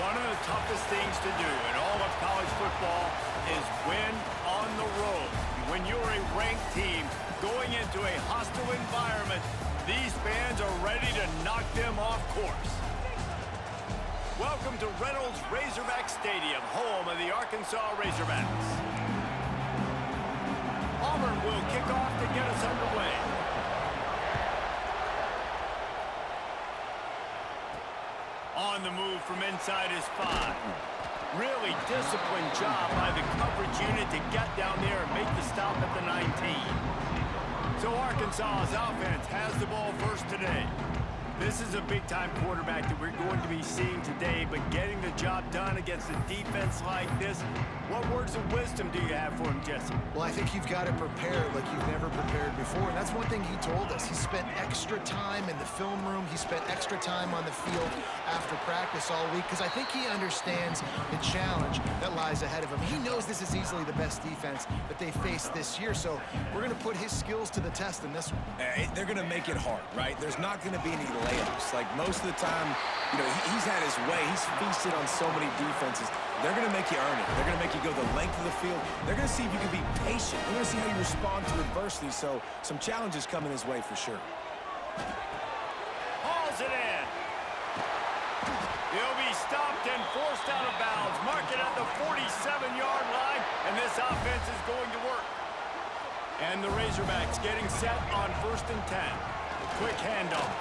One of the toughest things to do in all of college football is win on the road. When you're a ranked team going into a hostile environment, these fans are ready to knock them off course. Welcome to Reynolds Razorback Stadium, home of the Arkansas Razorbacks. Auburn will kick off to get us underway. On the move from inside his 5. Really disciplined job by the coverage unit to get down there and make the stop at the 19. So Arkansas's offense has the ball first today. This is a big-time quarterback that we're going to be seeing today, but getting the job done against a defense like this, what words of wisdom do you have for him, Jesse? Well, I think you've got to prepare like you've never prepared before, and that's one thing he told us. He spent extra time in the film room. He spent extra time on the field after practice all week, because I think he understands the challenge that lies ahead of him. He knows this is easily the best defense that they faced this year, so we're going to put his skills to the test in this one. They're going to make it hard, right? There's not going to be any layups. Like most of the time, you know, he's had his way. He's feasted on so many defenses. They're going to make you earn it. They're going to make you go the length of the field. They're going to see if you can be patient. They're going to see how you respond to adversity. So some challenges coming his way for sure. Hauls it in. He'll be stopped and forced out of bounds. Mark it at the 47-yard line, and this offense is going to work. And the Razorbacks getting set on 1st and 10. Quick handoff.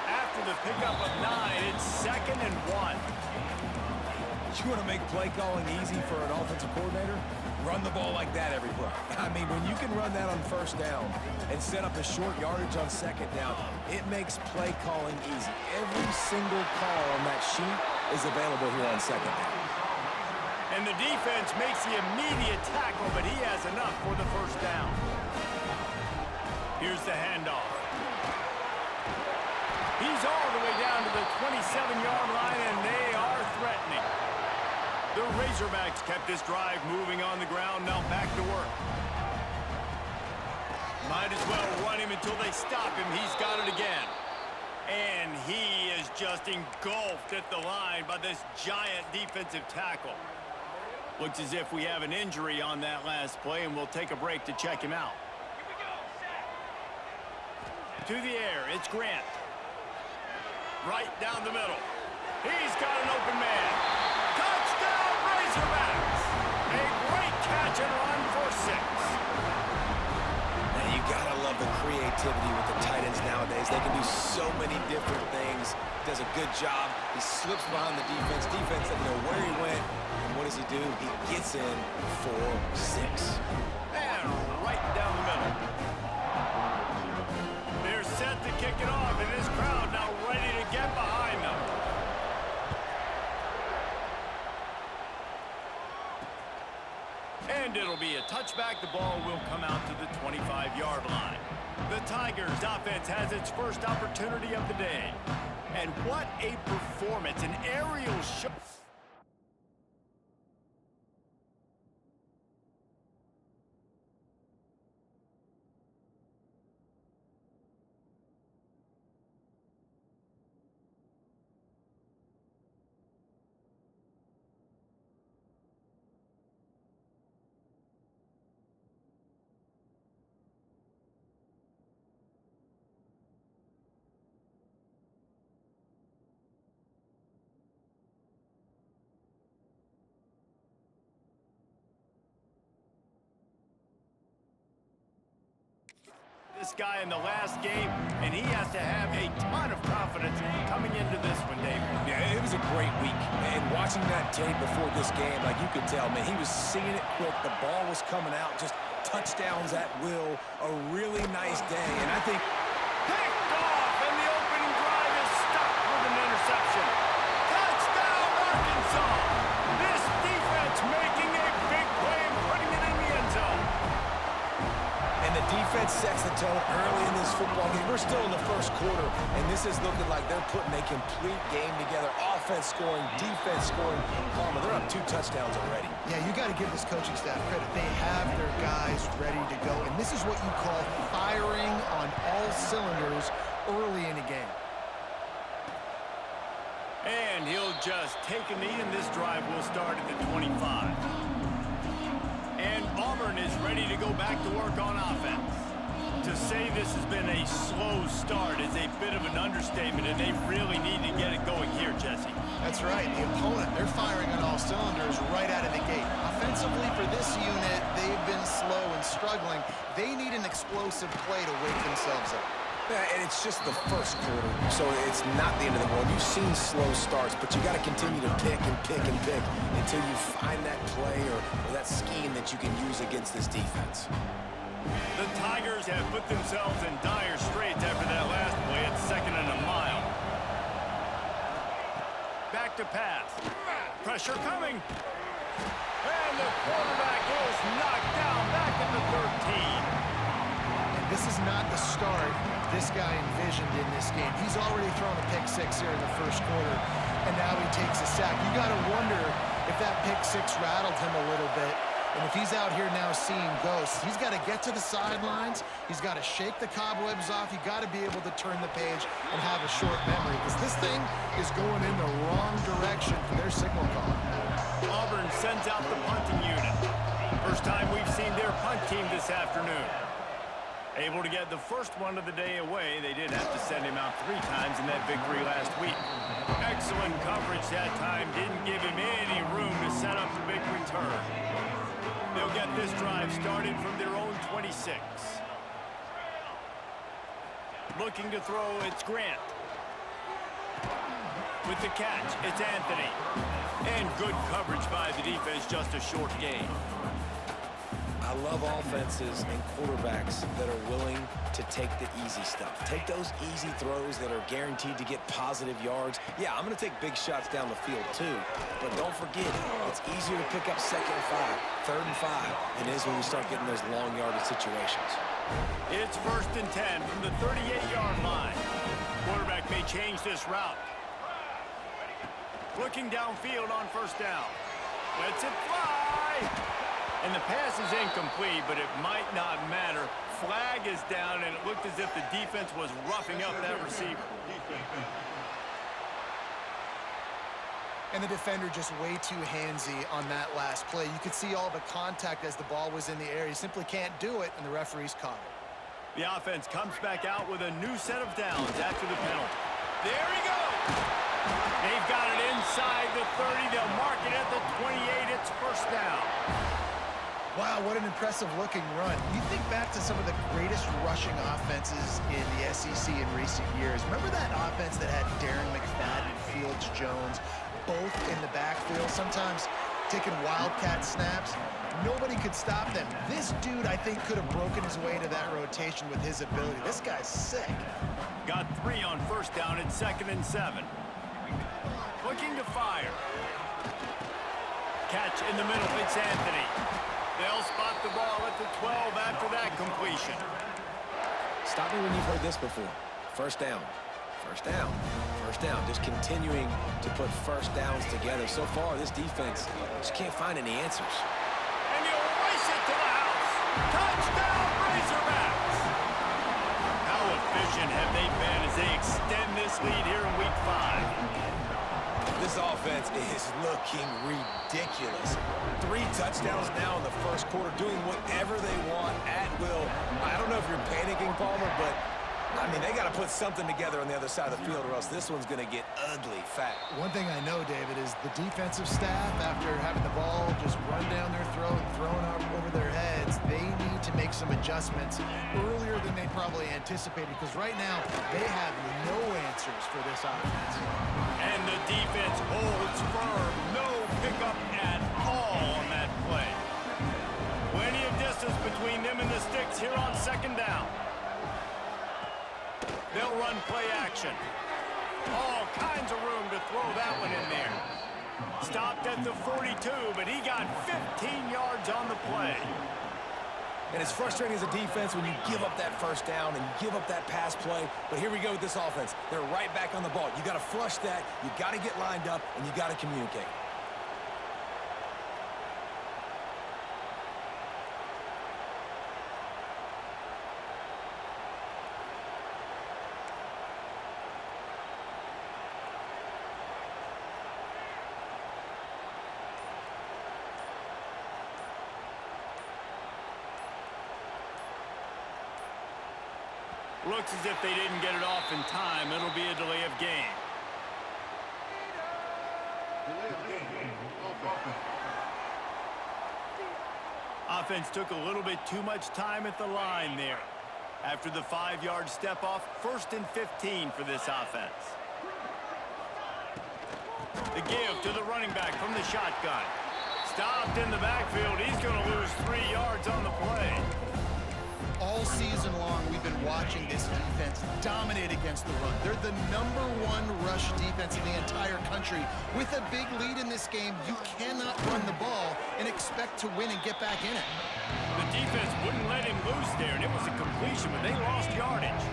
After the pickup of 9, it's 2nd and 1. You want to make play calling easy for an offensive coordinator? Run the ball like that every play. I mean, when you can run that on 1st down and set up a short yardage on 2nd down, it makes play calling easy. Every single call on that sheet is available here on 2nd down. And the defense makes the immediate tackle, but he has enough for the 1st down. Here's the handoff. He's all the way down to the 27-yard line, and they are threatening. The Razorbacks kept this drive moving on the ground, now back to work. Might as well run him until they stop him. He's got it again. And he is just engulfed at the line by this giant defensive tackle. Looks as if we have an injury on that last play, and we'll take a break to check him out. To the air, it's Grant. Right down the middle. He's got an open man. Touchdown, Razorbacks! A great catch and run for 6. And you gotta love the creativity with the tight ends nowadays. They can do so many different things. Does a good job. He slips behind the defense. Defense doesn't know where he went. And what does he do? He gets in for 6. And right down the middle. They're set to kick it off, and this crowd now ready to get behind them. And it'll be a touchback. The ball will come out to the 25-yard line. The Tigers' offense has its first opportunity of the day. And what a performance, an aerial show. This guy in the last game, and he has to have a ton of confidence coming into this one, Dave. Yeah, it was a great week. And watching that tape before this game, like you could tell, man, he was seeing it quick. The ball was coming out, just touchdowns at will. A really nice day. And I think Picked off, and the opening drive is stopped with an interception. Touchdown, Arkansas! This defense making a big play and putting it in the end zone. and the defense sets the tone early in this football game. We're still in the first quarter, and this is looking like they're putting a complete game together. Offense scoring, defense scoring. Palmer, they're up 2 touchdowns already. Yeah, you got to give this coaching staff credit. They have their guys ready to go, and this is what you call firing on all cylinders early in a game. And he'll just take a knee, and this drive will start at the 25. And Auburn is ready to go back to work on offense. To say this has been a slow start is a bit of an understatement, and they really need to get it going here, Jesse. That's right. The opponent, they're firing on all cylinders right out of the gate. Offensively for this unit, they've been slow and struggling. They need an explosive play to wake themselves up. Yeah, and it's just the first quarter, so it's not the end of the world. You've seen slow starts, but you got to continue to pick and pick and pick until you find that play or that scheme that you can use against this defense. The Tigers have put themselves in dire straits after that last play at 2nd and a mile. Back to pass. Pressure coming. And the quarterback is knocked down back at the 13. And this is not the start this guy envisioned in this game. He's already thrown a pick six here in the first quarter, and now he takes a sack. You got to wonder if that pick six rattled him a little bit. And if he's out here now seeing ghosts, he's got to get to the sidelines. He's got to shake the cobwebs off. You got to be able to turn the page and have a short memory, because this thing is going in the wrong direction for their signal call. Auburn sends out the punting unit. First time we've seen their punt team this afternoon. Able to get the first one of the day away. They did have to send him out 3 times in that victory last week. Excellent coverage that time. Didn't give him any room to set up the big return. They'll get this drive started from their own 26. Looking to throw, it's Grant. With the catch, it's Anthony. And good coverage by the defense, just a short gain. I love offenses and quarterbacks that are willing to take the easy stuff. Take those easy throws that are guaranteed to get positive yards. Yeah, I'm going to take big shots down the field too, but don't forget, it's easier to pick up 2nd and 5, 3rd and 5 than it is when we start getting those long yardage situations. It's 1st and 10 from the 38-yard line. Quarterback may change this route. Looking downfield on 1st down. Lets it fly. And the pass is incomplete, but it might not matter. Flag is down, and it looked as if the defense was roughing up that receiver. And the defender just way too handsy on that last play. You could see all the contact as the ball was in the air. He simply can't do it, and the referees caught it. The offense comes back out with a new set of downs after the penalty. There he goes! They've got it inside the 30. They'll mark it at the 28. It's 1st down. Wow, what an impressive-looking run. You think back to some of the greatest rushing offenses in the SEC in recent years. Remember that offense that had Darren McFadden and Fields Jones both in the backfield, sometimes taking wildcat snaps? Nobody could stop them. This dude, I think, could have broken his way to that rotation with his ability. This guy's sick. Got 3 on 1st down at 2nd and 7. Looking to fire. Catch in the middle, it's Anthony. They'll spot the ball at the 12 after that completion. Stop me when you've heard this before. 1st down, 1st down, 1st down. Just continuing to put 1st downs together. So far, this defense just can't find any answers. And he'll race it to the house. Touchdown, Razorbacks! How efficient have they been as they extend this lead here in Week 5? This offense is looking ridiculous. 3 touchdowns now in the first quarter, doing whatever they want at will. I don't know if you're panicking, Palmer, but I mean, they got to put something together on the other side of the field, or else this one's going to get ugly fast. One thing I know, David, is the defensive staff, after having the ball just run down their throat and thrown over their heads, they need to make some adjustments earlier than they probably anticipated, because right now they have no answers for this offense. And the defense holds firm. No pickup at all on that play. Plenty of distance between them and the sticks here on 2nd down. They'll run play action. All kinds of room to throw that one in there. Stopped at the 42, but he got 15 yards on the play. And it's frustrating as a defense when you give up that 1st down and you give up that pass play. But here we go with this offense. They're right back on the ball. You got to flush that. You got to get lined up, and you got to communicate. Looks as if they didn't get it off in time. It'll be a delay of game. Offense took a little bit too much time at the line there. After the 5-yard step off, 1st and 15 for this offense. The give to the running back from the shotgun. Stopped in the backfield. He's going to lose 3 yards on the play. All season long, we've been watching this defense dominate against the run. They're the #1 rush defense in the entire country. With a big lead in this game, you cannot run the ball and expect to win and get back in it. The defense wouldn't let him loose there, and it was a completion, but they lost yardage.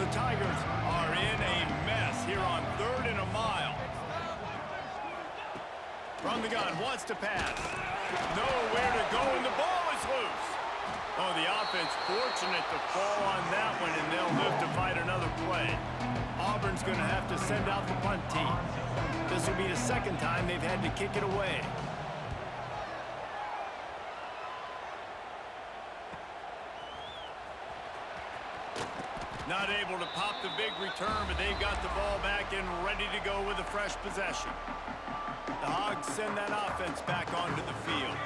The Tigers are in a mess here on 3rd and a mile. From the gun, wants to pass. Nowhere to go, and the ball is loose. Oh, the offense fortunate to fall on that one, and they'll live to fight another play. Auburn's going to have to send out the punt team. This will be the 2nd time they've had to kick it away. Not able to pop the big return, but they've got the ball back and ready to go with a fresh possession. The Hogs send that offense back onto the field.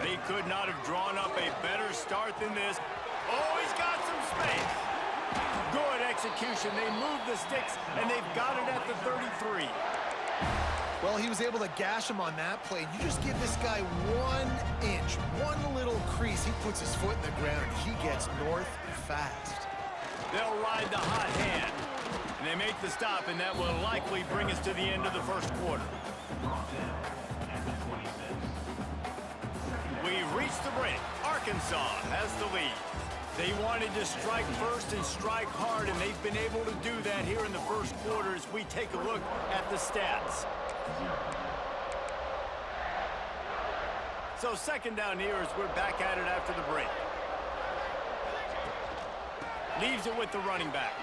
They could not have drawn up a better start than this. Oh, he's got some space. Good execution. They move the sticks, and they've got it at the 33. Well, he was able to gash him on that play. You just give this guy 1 inch, one little crease. He puts his foot in the ground. He gets north fast. They'll ride the hot hand. And they make the stop, and that will likely bring us to the end of the 1st quarter. We've reached the break. Arkansas has the lead. They wanted to strike first and strike hard, and they've been able to do that here in the 1st quarter as we take a look at the stats. So 2nd down here as we're back at it after the break. Leaves it with the running back.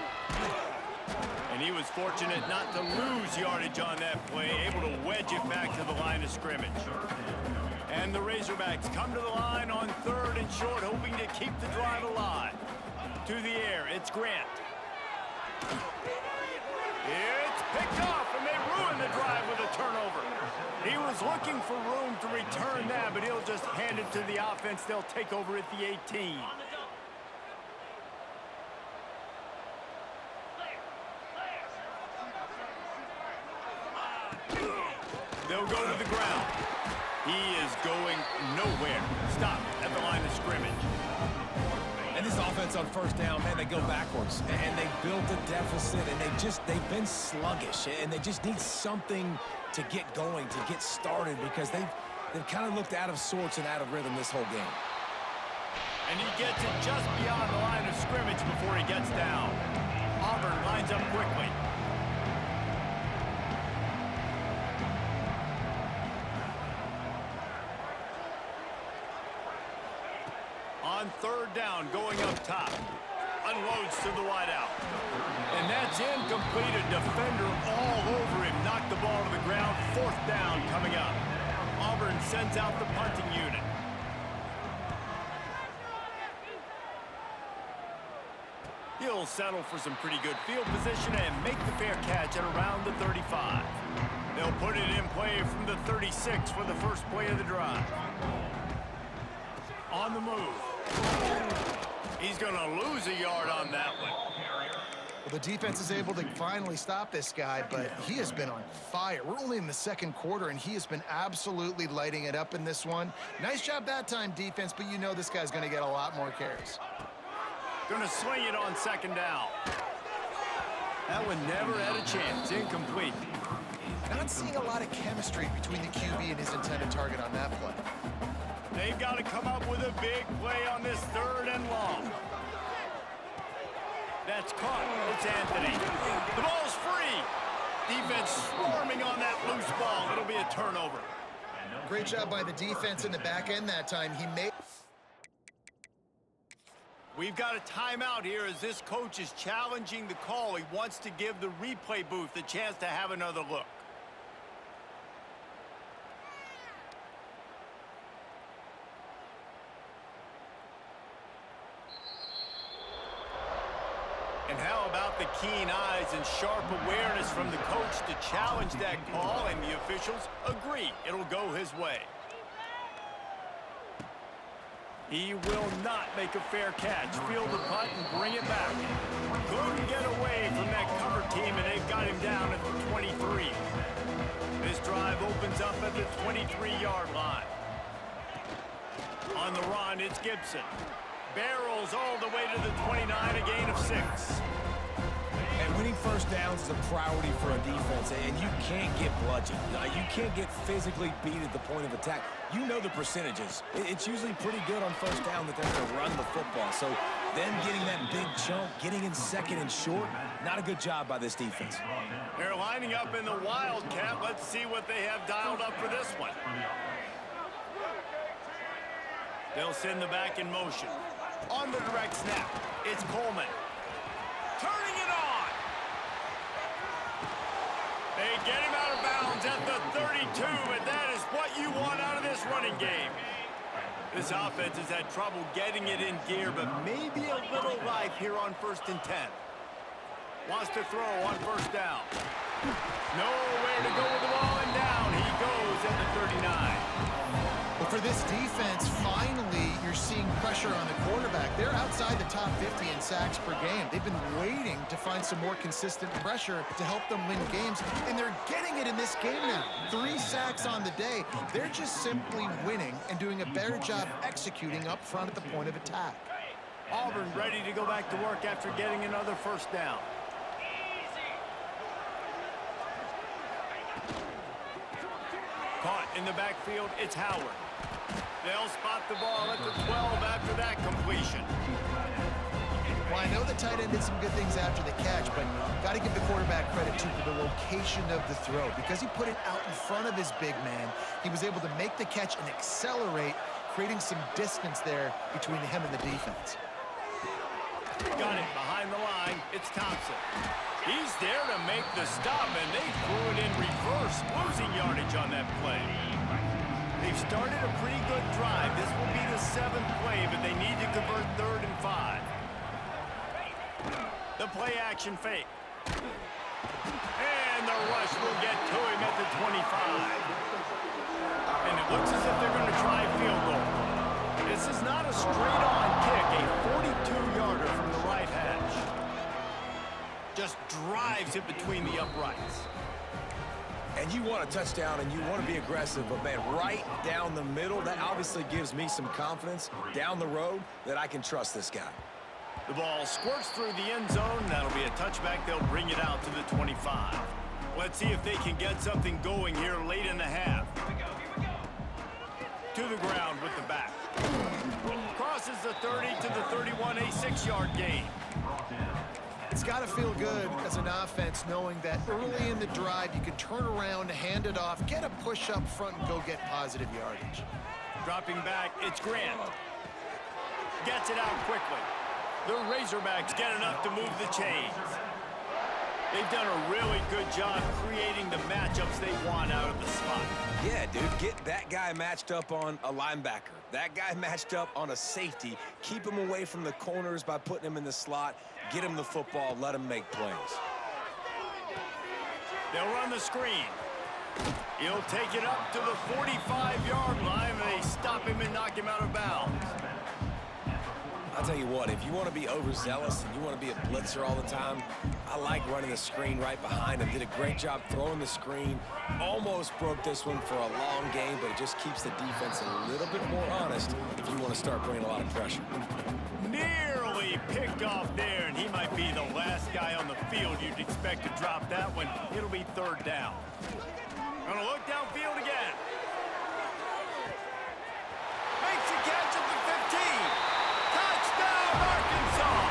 And he was fortunate not to lose yardage on that play, able to wedge it back to the line of scrimmage. And the Razorbacks come to the line on 3rd and short, hoping to keep the drive alive. To the air, it's Grant. It's picked off, and they ruin the drive with a turnover. He was looking for room to return that, but he'll just hand it to the offense. They'll take over at the 18. They'll go to the ground. He is going nowhere. Stop at the line of scrimmage. And this offense on 1st down, man, they go backwards. And they built a deficit, and they've been sluggish. And they just need something to get going, to get started, because they've kind of looked out of sorts and out of rhythm this whole game. And he gets it just beyond the line of scrimmage before he gets down. Auburn lines up quickly. On 3rd down, going up top. Unloads to the wideout. And that's incomplete. A defender all over him. Knocked the ball to the ground. 4th down coming up. Auburn sends out the punting unit. He'll settle for some pretty good field position and make the fair catch at around the 35. They'll put it in play from the 36 for the first play of the drive. On the move. He's going to lose a yard on that one. Well, the defense is able to finally stop this guy, but he has been on fire. We're only in the 2nd quarter, and he has been absolutely lighting it up in this one. Nice job that time, defense, but you know this guy's going to get a lot more carries. Going to swing it on 2nd down. That one never had a chance. Incomplete. Not seeing a lot of chemistry between the QB and his intended target on that play. They've got to come up with a big play on this 3rd and long. That's caught. It's Anthony. The ball's free. Defense swarming on that loose ball. It'll be a turnover. Great job by the defense in the back end that time. He made... We've got a timeout here as this coach is challenging the call. He wants to give the replay booth a chance to have another look. And how about the keen eyes and sharp awareness from the coach to challenge that call, and the officials agree it'll go his way. He will not make a fair catch. Field the punt and bring it back. Couldn't get away from that cover team, and they've got him down at the 23. This drive opens up at the 23-yard line. On the run, it's Gibson. Barrels all the way to the 29, a gain of 6. And winning first downs is a priority for a defense, and you can't get bludgeoned. You can't get physically beat at the point of attack. You know the percentages. It's usually pretty good on first down that they're going to run the football. So them getting that big chunk, getting in second and short, not a good job by this defense. They're lining up in the Wildcat. Let's see what they have dialed up for this one. They'll send the back in motion. On the direct snap, it's Coleman. Turning it on. They get him out of bounds at the 32, and that is what you want out of this running game. This offense has had trouble getting it in gear, but maybe a little life here on 1st and 10. Wants to throw on first down. Nowhere to go with the ball, and down he goes at the 39. But for this defense, finally, you're seeing pressure on the quarterback. They're outside the top 50 in sacks per game. They've been waiting to find some more consistent pressure to help them win games, and they're getting it in this game now. 3 sacks on the day. They're just simply winning and doing a better job executing up front at the point of attack. Auburn ready to go back to work after getting another first down. Caught in the backfield, it's Howard. They'll spot the ball at the 12 after that completion. Well, I know the tight end did some good things after the catch, but got to give the quarterback credit, too, for the location of the throw. Because he put it out in front of his big man, he was able to make the catch and accelerate, creating some distance there between him and the defense. Got it behind the line. It's Thompson. He's there to make the stop, and they threw it in reverse, losing yardage on that play. They've started a pretty good drive. This will be the 7th play, but they need to convert 3rd and 5. The play action fake. And the rush will get to him at the 25. And it looks as if they're going to try field goal. This is not a straight-on kick, a 42-yarder from the right hash. Just drives it between the uprights. And you want a touchdown and you want to be aggressive, but man, right down the middle, that obviously gives me some confidence down the road that I can trust this guy. The ball squirts through the end zone. That'll be a touchback. They'll bring it out to the 25. Let's see if they can get something going here late in the half. To the ground with the back. Crosses the 30 to the 31, a 6-yard gain. It's got to feel good as an offense knowing that early in the drive you can turn around, hand it off, get a push up front, and go get positive yardage. Dropping back, it's Grant. Gets it out quickly. The Razorbacks get enough to move the chains. They've done a really good job creating the matchups they want out of the slot. Yeah, dude, get that guy matched up on a linebacker. That guy matched up on a safety. Keep him away from the corners by putting him in the slot. Get him the football. Let him make plays. They'll run the screen. He'll take it up to the 45-yard line, and they stop him and knock him out of bounds. I'll tell you what, if you want to be overzealous and you want to be a blitzer all the time, I like running the screen right behind him. Did a great job throwing the screen. Almost broke this one for a long game, but it just keeps the defense a little bit more honest if you want to start bringing a lot of pressure. Nearly picked off there, and he might be the last guy on the field you'd expect to drop that one. It'll be 3rd down. Gonna look downfield again. Makes a catch at the 15. Touchdown, Arkansas.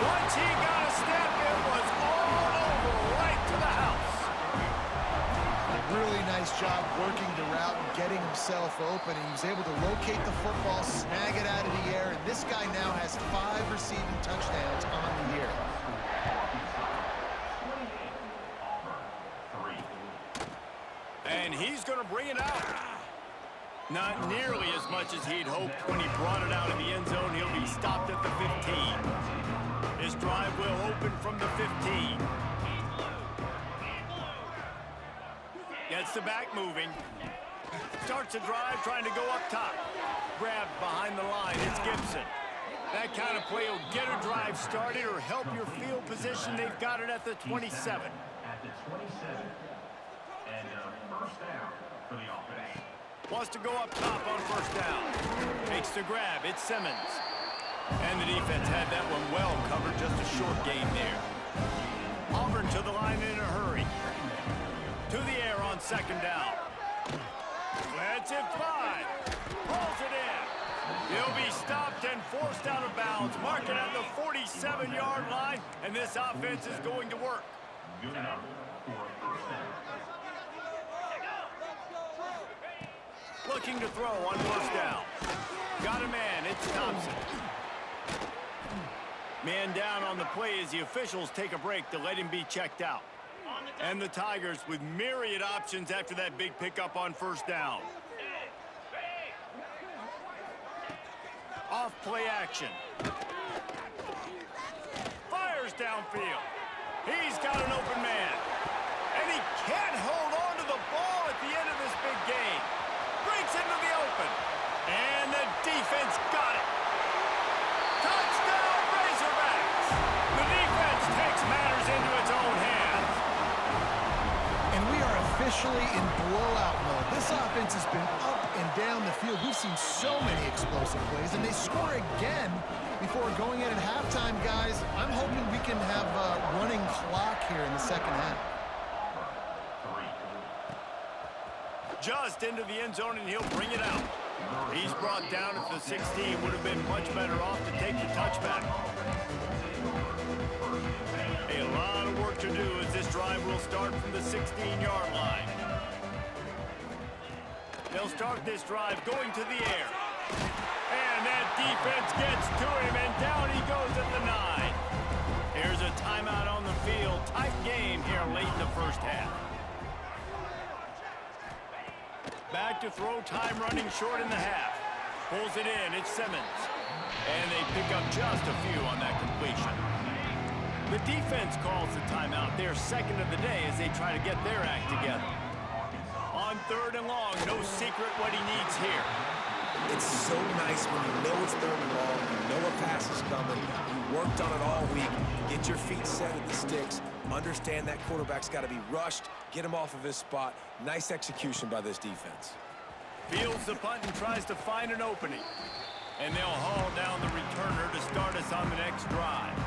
Once he got a step, it was all over right to the house. Really nice job working the route and getting himself open, and he was able to locate the football, snag it out of the air, and this guy now has 5 receiving touchdowns on the year. And he's going to bring it out. Not nearly as much as he'd hoped when he brought it out of the end zone. He'll be stopped at the 15. His drive will open from the 15. Gets the back moving. Starts a drive trying to go up top. Grabbed behind the line. It's Gibson. That kind of play will get a drive started or help your field position. They've got it at the 27. At the 27. And first down for the offense. Wants to go up top on first down. Makes the grab. It's Simmons. And the defense had that one well covered. Just a short gain there. Auburn to the line in a hurry. To the air on second down. Lets it fly. Pulls it in. He'll be stopped and forced out of bounds. Mark it at the 47-yard line. And this offense is going to work. Good enough for first down. Looking to throw on first down. Got a man. It's Thompson. Man down on the play as the officials take a break to let him be checked out. And the Tigers with myriad options after that big pickup on first down. Off play action. Fires downfield. He's got an open man. And he can't hold on to the ball at the end of this big game. Breaks into the open. And the defense got it. Touchdown, Razorbacks. The defense takes matters into its own hands. And we are officially in blowout mode. This offense has been up and down the field. We've seen so many explosive plays, and they score again before going in at halftime, guys. I'm hoping we can have a running clock here in the second half. Just into the end zone, and he'll bring it out. He's brought down at the 16. Would have been much better off to take the touchback. A lot of work to do as this drive will start from the 16-yard line. They'll start this drive going to the air. And that defense gets to him, and down he goes at the 9. Here's a timeout on the field. Tight game here late in the first half. Back to throw, time running short in the half. Pulls it in, it's Simmons. And they pick up just a few on that completion. The defense calls the timeout, their second of the day as they try to get their act together. On third and long, no secret what he needs here. It's so nice when you know it's third and long, you know a pass is coming, you worked on it all week, get your feet set at the sticks, understand that quarterback's got to be rushed, get him off of his spot. Nice execution by this defense. Fields the punt and tries to find an opening. And they'll haul down the returner to start us on the next drive.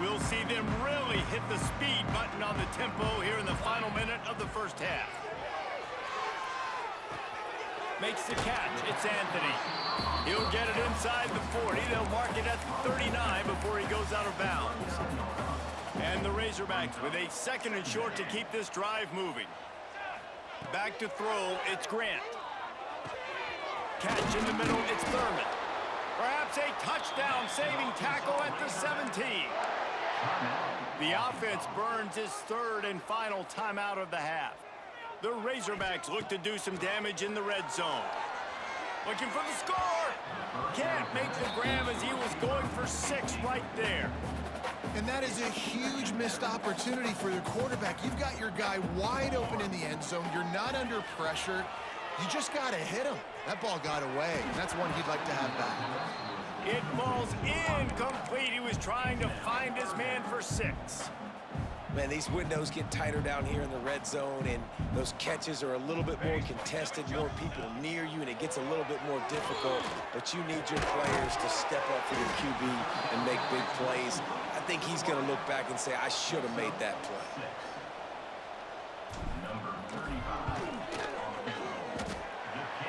We'll see them really hit the speed button on the tempo here in the final minute of the first half. Makes the catch. It's Anthony. He'll get it inside the 40. They'll mark it at the 39 before he goes out of bounds. And the Razorbacks with a second and short to keep this drive moving. Back to throw, it's Grant. Catch in the middle, it's Thurman. Perhaps a touchdown-saving tackle at the 17. The offense burns his third and final timeout of the half. The Razorbacks look to do some damage in the red zone. Looking for the score. Can't make the grab as he was going for 6 right there. And that is a huge missed opportunity for your quarterback. You've got your guy wide open in the end zone. You're not under pressure. You just got to hit him. That ball got away, and that's one he'd like to have back. It falls incomplete. He was trying to find his man for 6. Man, these windows get tighter down here in the red zone, and those catches are a little bit more contested, more people near you, and it gets a little bit more difficult. But you need your players to step up for your QB and make big plays. I think he's going to look back and say, I should have made that play.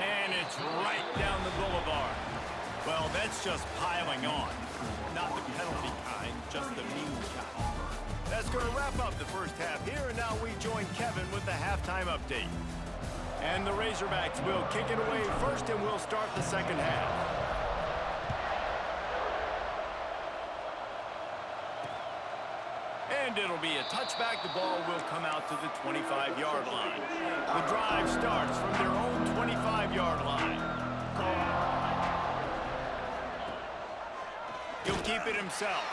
And it's right down the boulevard. Well, that's just piling on. Not the penalty kind, just the mean kind. That's going to wrap up the first half here, and now we join Kevin with the halftime update. And the Razorbacks will kick it away first, and we'll start the second half. And it'll be a touchback. The ball will come out to the 25-yard line. The drive starts from their own 25-yard line. He'll keep it himself.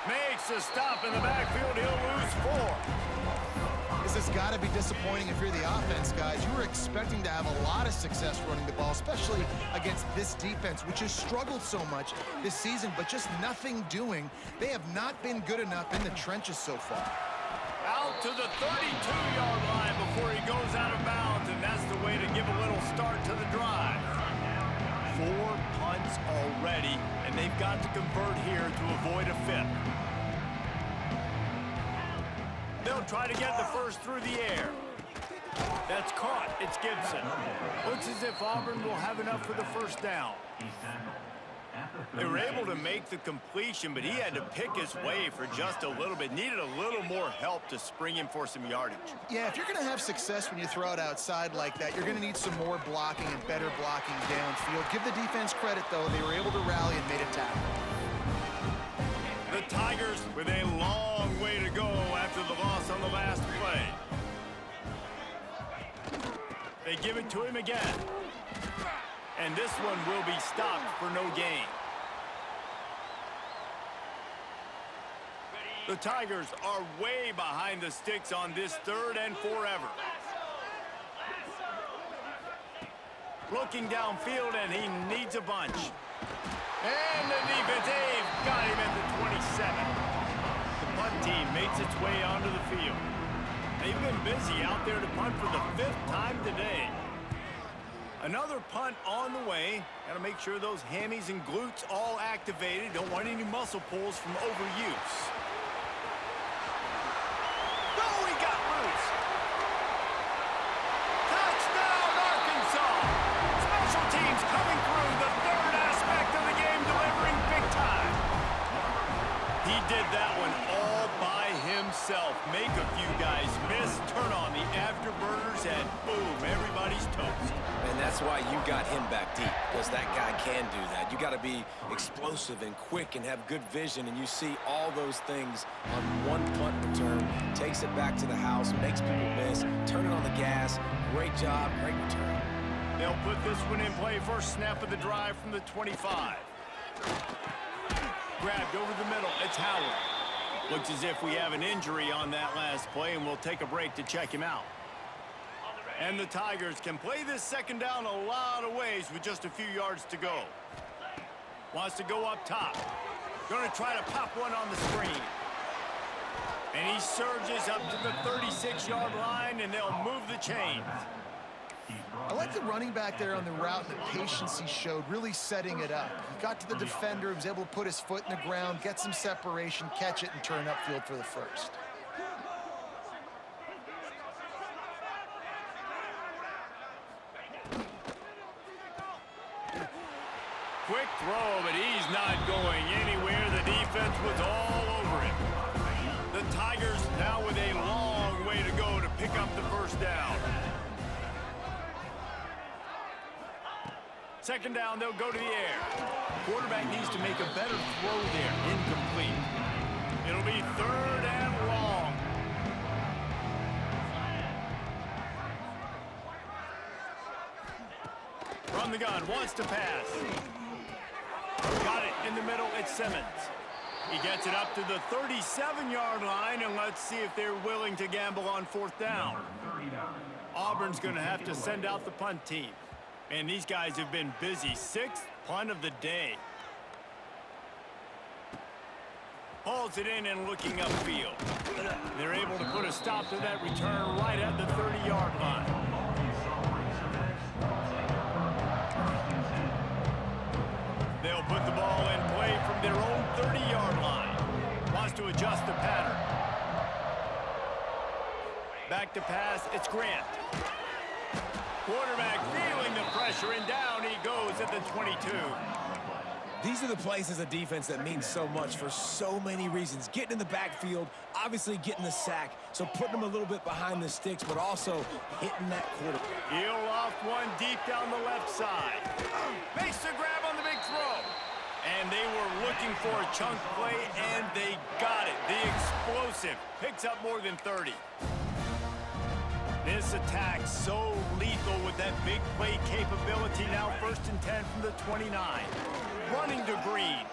Makes a stop in the backfield. He'll lose 4. This has got to be disappointing if you're the offense, guys. You were expecting to have a lot of success running the ball, especially against this defense, which has struggled so much this season, but just nothing doing. They have not been good enough in the trenches so far. Out to the 32-yard line before he goes out of bounds, and that's the way to give a little start to the drive. 4 punts already, and they've got to convert here to avoid a 5th. They'll try to get the first through the air. That's caught. It's Gibson. Looks as if Auburn will have enough for the first down. They were able to make the completion, but he had to pick his way for just a little bit. Needed a little more help to spring him for some yardage. Yeah, if you're going to have success when you throw it outside like that, you're going to need some more blocking and better blocking downfield. Give the defense credit, though. They were able to rally and made a tackle. The Tigers with a long way to go after the loss on the last play. They give it to him again. And this one will be stopped for no gain. The Tigers are way behind the sticks on this 3rd and forever. Looking downfield, and he needs a bunch. And the defense, they've got him at the 27. The punt team makes its way onto the field. They've been busy out there to punt for the 5th time today. Another punt on the way. Got to make sure those hammies and glutes all activated. Don't want any muscle pulls from overuse. Oh, he got loose. Touchdown, Arkansas. Special teams coming through. The 3rd aspect of the game, delivering big time. He did that one all by himself. Make a few guys miss, turn on the afterburners, and boom, everybody's toast. And that's why you got him back deep, because that guy can do that. You got to be explosive and quick and have good vision, and you see all those things on one punt return. Takes it back to the house, makes people miss, turn it on the gas. Great job, great return. They'll put this one in play. First snap of the drive from the 25. Grabbed over the middle. It's Howard. Looks as if we have an injury on that last play, and we'll take a break to check him out. And the Tigers can play this 2nd down a lot of ways with just a few yards to go. Wants to go up top. Going to try to pop one on the screen. And he surges up to the 36-yard line, and they'll move the chains. I like the running back there on the route and the patience he showed, really setting it up. He got to the defender, he was able to put his foot in the ground, get some separation, catch it, and turn upfield for the first. Quick throw, but he's not going anywhere. The defense was all over him. The Tigers now with a long way to go to pick up the first down. 2nd down, they'll go to the air. Quarterback needs to make a better throw there. Incomplete. It'll be 3rd and long. From the gun, wants to pass. Got it in the middle, it's Simmons. He gets it up to the 37-yard line, and let's see if they're willing to gamble on 4th down. Auburn's going to have to send out the punt team. And these guys have been busy. 6th punt of the day. Hauls it in and looking upfield. They're able to put a stop to that return right at the 30-yard line. They'll put the ball in play from their own 30-yard line. Wants to adjust the pattern. Back to pass, it's Grant. Quarterback feeling the pressure, and down he goes at the 22. These are the plays as a defense that mean so much for so many reasons. Getting in the backfield, obviously getting the sack, so putting them a little bit behind the sticks, but also hitting that quarter. He'll loft one deep down the left side. Makes the grab on the big throw. And they were looking for a chunk play, and they got it. The explosive picks up more than 30. This attack so lethal with that big play capability. Now 1st and 10 from the 29. Running to Green.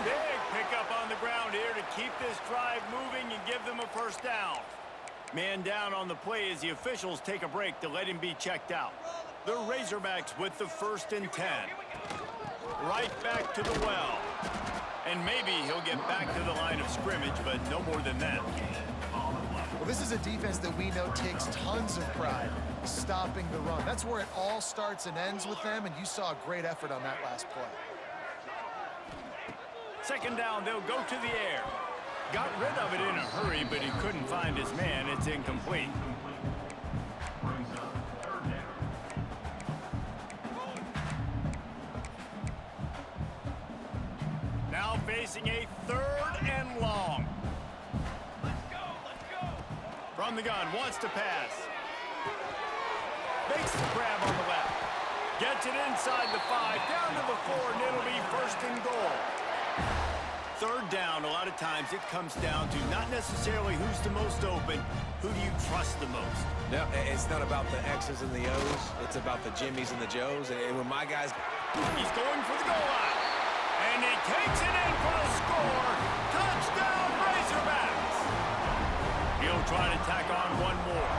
Big pickup on the ground here to keep this drive moving and give them a first down. Man down on the play as the officials take a break to let him be checked out. The Razorbacks with the 1st and 10. Right back to the well. And maybe he'll get back to the line of scrimmage, but no more than that. Well, this is a defense that we know takes tons of pride stopping the run. That's where it all starts and ends with them, and you saw a great effort on that last play. 2nd down, they'll go to the air. Got rid of it in a hurry, but he couldn't find his man. It's incomplete. Now facing a 3rd and long. From the gun, wants to pass. Makes the grab on the left. Gets it inside the 5, down to the 4, and it'll be 1st and goal. 3rd down, a lot of times it comes down to not necessarily who's the most open, who do you trust the most? No, it's not about the X's and the O's. It's about the Jimmies and the Joes. And when my guys... He's going for the goal line. And he takes it in for the score. Touchdown, Razorbacks. He'll try to tack on one more.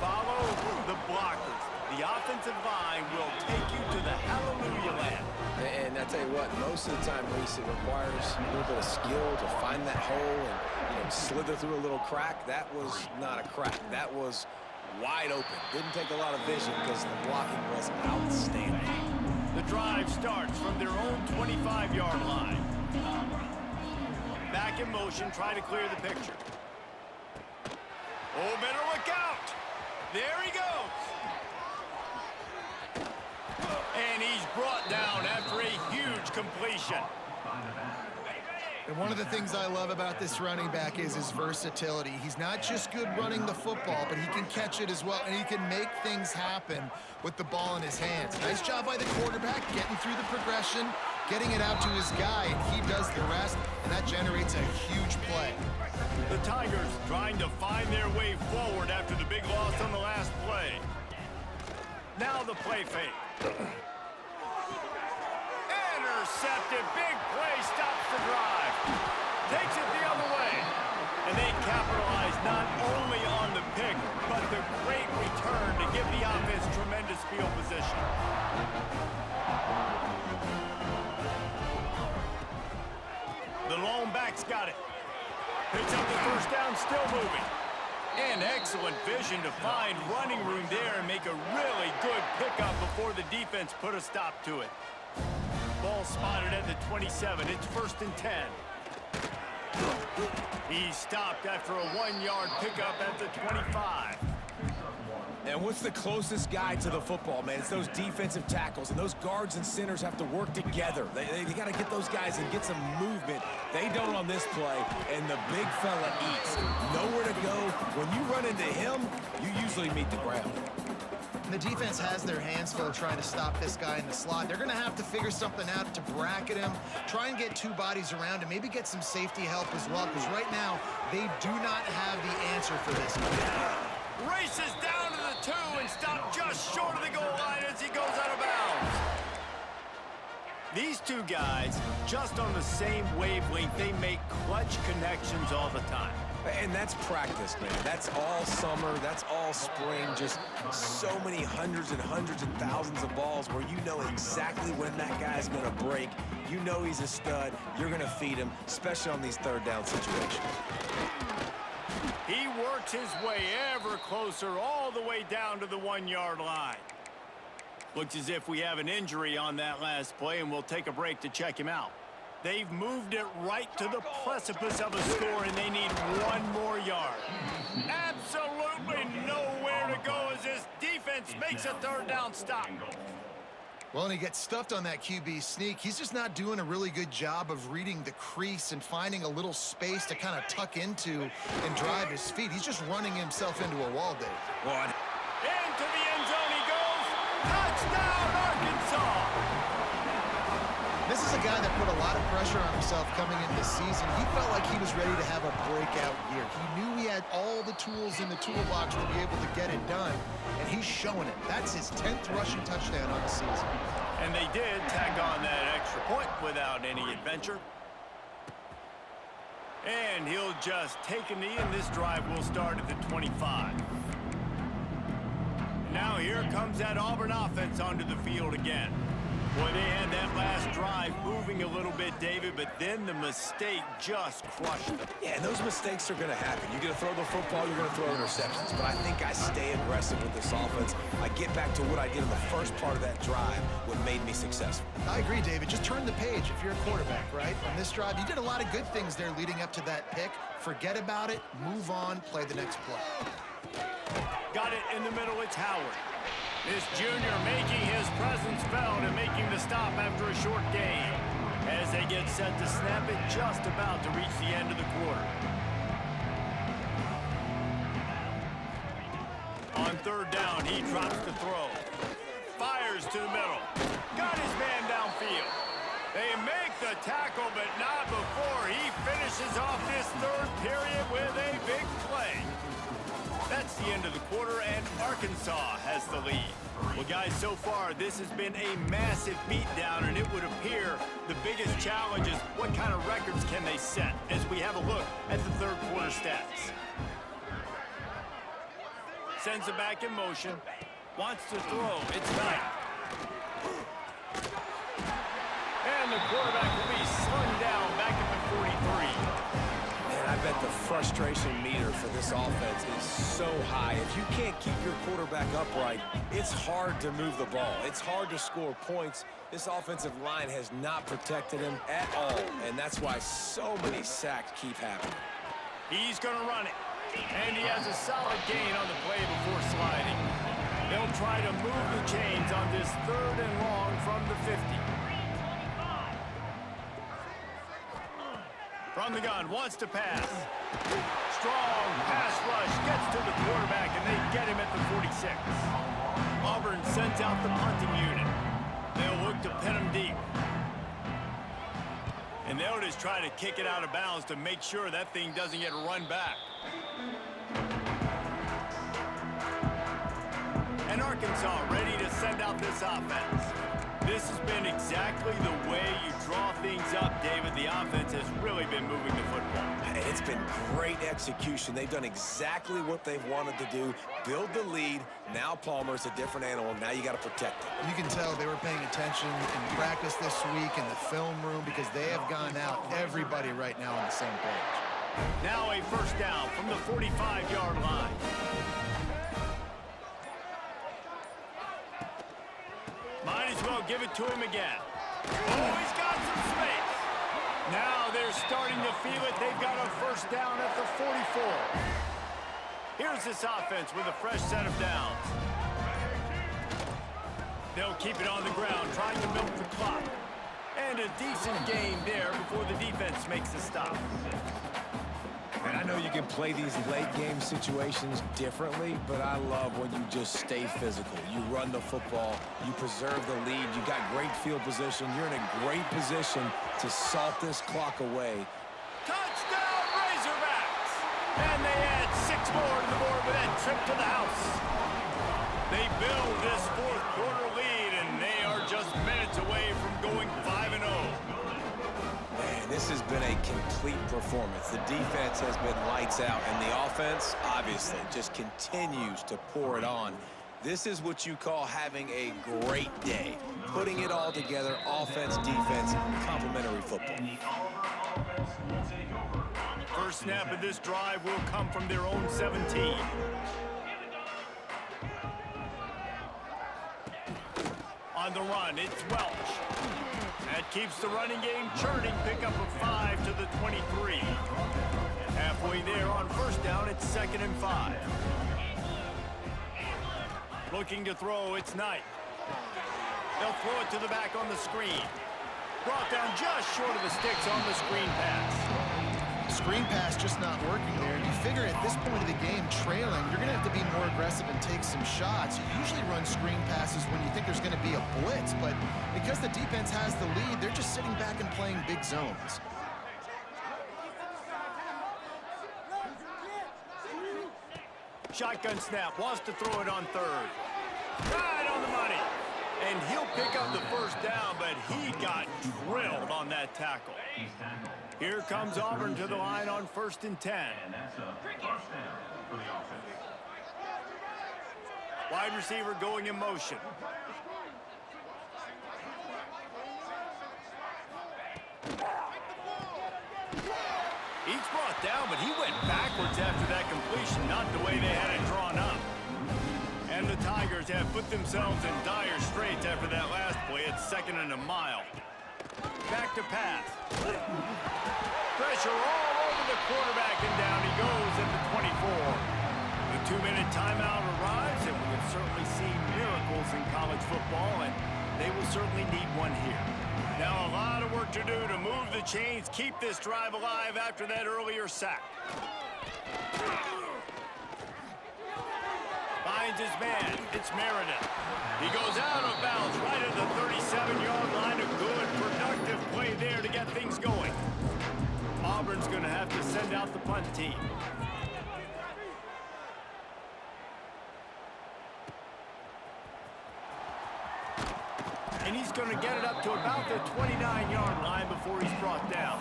Follow the blockers. The offensive line will take you to the hallelujah land. And I tell you what, most of the time, Reese, it requires a little bit of skill to find that hole and slither through a little crack. That was not a crack. That was wide open. Didn't take a lot of vision because the blocking was outstanding. The drive starts from their own 25-yard line. Back in motion, try to clear the picture. Oh, better look out. There he goes. And he's brought down after a huge completion. And one of the things I love about this running back is his versatility. He's not just good running the football, but he can catch it as well, and he can make things happen with the ball in his hands. Nice job by the quarterback, getting through the progression, getting it out to his guy, and he does the rest, and that generates a huge play. The Tigers trying to find their way forward after the big loss on the last play. Now the play fake. Intercepted, big play, stops the drive. Takes it the other way. And they capitalize not only on the pick, but the great return to give the offense tremendous field position. The lone back's got it. Picks up the first down, still moving. And excellent vision to find running room there and make a really good pickup before the defense put a stop to it. Ball spotted at the 27. It's 1st and 10. He stopped after a 1-yard pickup at the 25. And what's the closest guy to the football, man? It's those defensive tackles, and those guards and centers have to work together. They got to get those guys and get some movement. They don't on this play, and the big fella eats. Nowhere to go. When you run into him, you usually meet the ground. The defense has their hands full trying to stop this guy in the slot. They're going to have to figure something out to bracket him, try and get 2 bodies around him, maybe get some safety help as well, because right now they do not have the answer for this guy. Races down to the 2 and stopped just short of the goal line as he goes out of bounds. These 2 guys, just on the same wavelength, they make clutch connections all the time. And that's practice, man. That's all summer. That's all spring. Just so many hundreds and hundreds and thousands of balls where you know exactly when that guy's going to break. You know he's a stud. You're going to feed him, especially on these 3rd down situations. He works his way ever closer all the way down to the 1-yard line. Looks as if we have an injury on that last play, and we'll take a break to check him out. They've moved it right to the precipice of a score, and they need 1 more yard. Absolutely nowhere to go as this defense makes a 3rd down stop. Well, and he gets stuffed on that QB sneak. He's just not doing a really good job of reading the crease and finding a little space to kind of tuck into and drive his feet. He's just running himself into a wall, Dave. One. Into the end zone he goes. Touchdown, Arkansas! This is a guy that put a lot of pressure on himself coming into the season. He felt like he was ready to have a breakout year. He knew he had all the tools in the toolbox to be able to get it done, and he's showing it. That's his 10th rushing touchdown on the season. And they did tack on that extra point without any adventure. And he'll just take a knee, and this drive will start at the 25. Now here comes that Auburn offense onto the field again. Boy, they had that last drive moving a little bit, David, but then the mistake just crushed them. Yeah, and those mistakes are going to happen. You're going to throw the football, you're going to throw interceptions. But I think I stay aggressive with this offense. I get back to what I did in the first part of that drive, what made me successful. I agree, David. Just turn the page if you're a quarterback, right? On this drive, you did a lot of good things there leading up to that pick. Forget about it, move on, play the next play. Got it in the middle, it's Howard. This junior making his presence felt and making the stop after a short gain. As they get set to snap it, just about to reach the end of the quarter. On third down, he drops the throw. Fires to the middle. Got his man downfield. They make the tackle, but not before he finishes off this third period with a big play. That's the end of the quarter, and Arkansas has the lead. Well, guys, so far, this has been a massive beatdown, and it would appear the biggest challenge is what kind of records can they set as we have a look at the third quarter stats. Sends it back in motion. Wants to throw. It's Knight. And the quarterback will be slung down back at the 43. I bet the frustration meter for this offense is so high. If you can't keep your quarterback upright, it's hard to move the ball. It's hard to score points. This offensive line has not protected him at all, and that's why so many sacks keep happening. He's going to run it, and he has a solid gain on the play before sliding. They'll try to move the chains on this third and long from the 50. From the gun, wants to pass. Strong pass rush, gets to the quarterback, and they get him at the 46. Auburn sends out the punting unit. They'll look to pin him deep. And they'll just try to kick it out of bounds to make sure that thing doesn't get run back. And Arkansas ready to send out this offense. This has been exactly the way you draw things up, David. The offense has really been moving the football. And it's been great execution. They've done exactly what they've wanted to do. Build the lead. Now Palmer's a different animal. Now you got to protect him. You can tell they were paying attention in practice this week in the film room because they have gone out, everybody right now on the same page. Now a first down from the 45-yard line. Might as well give it to him again. Oh, he's got some space. Now they're starting to feel it. They've got a first down at the 44. Here's this offense with a fresh set of downs. They'll keep it on the ground, trying to milk the clock. And a decent gain there before the defense makes a stop. And I know you can play these late-game situations differently, but I love when you just stay physical. You run the football, you preserve the lead, you got great field position, you're in a great position to salt this clock away. Touchdown, Razorbacks! And they add 6 more to the board with that trip to the house. They build this fourth quarter lead, and they are just minutes away from going 5-0. Man, this has been a complete performance. The defense has been lights out, and the offense, obviously, just continues to pour it on. This is what you call having a great day. Putting it all together, offense, defense, complementary football. First snap of this drive will come from their own 17. On the run, it's Welch. That keeps the running game churning. Pick up a 5 to the 23. Halfway there on first down, it's 2nd and 5. Looking to throw, it's Knight. They'll throw it to the back on the screen. Brought down just short of the sticks on the screen pass. Screen pass just not working there. And you figure at this point of the game, trailing, you're going to have to be more aggressive and take some shots. You usually run screen passes when you think there's going to be a blitz, but because the defense has the lead, they're just sitting back and playing big zones. Shotgun snap, wants to throw it on third. Right on the money. And he'll pick up the first down, but he got drilled on that tackle. Here comes Auburn to the line on 1st and 10. And that's a first down for the offense. Wide receiver going in motion. Each brought down, but he went backwards after that completion, not the way they had it drawn up. And the Tigers have put themselves in dire straits after that last play. It's 2nd and a mile. Back to pass. Pressure all over the quarterback, and down he goes at the 24. The 2-minute timeout arrives, and we have certainly seen miracles in college football, and they will certainly need one here. Now a lot of work to do to move the chains, keep this drive alive after that earlier sack. Finds his man. It's Meredith. He goes out of bounds right at the 37-yard line. A good, productive play there to get things going. Auburn's going to have to send out the punt team. And he's going to get it up to about the 29-yard line before he's brought down.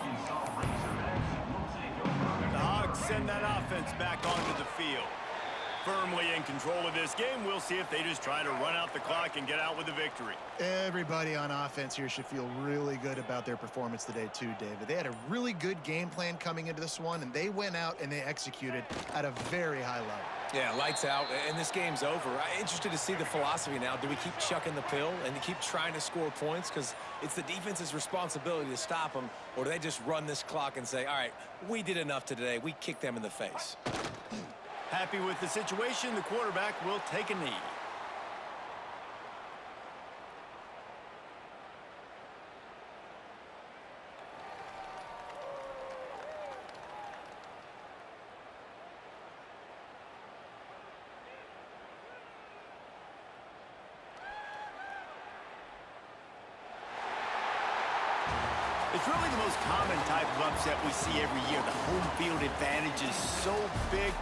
The Hogs send that offense back onto the field. Firmly in control of this game. We'll see if they just try to run out the clock and get out with a victory. Everybody on offense here should feel really good about their performance today too, David. They had a really good game plan coming into this one, and they went out and they executed at a very high level. Yeah, lights out, and this game's over. I'm interested to see the philosophy now. Do we keep chucking the pill and keep trying to score points? Because it's the defense's responsibility to stop them, or do they just run this clock and say, all right, we did enough today. We kicked them in the face. Happy with the situation, the quarterback will take a knee. It's really the most common type of upset we see every year. The home field advantage is so big.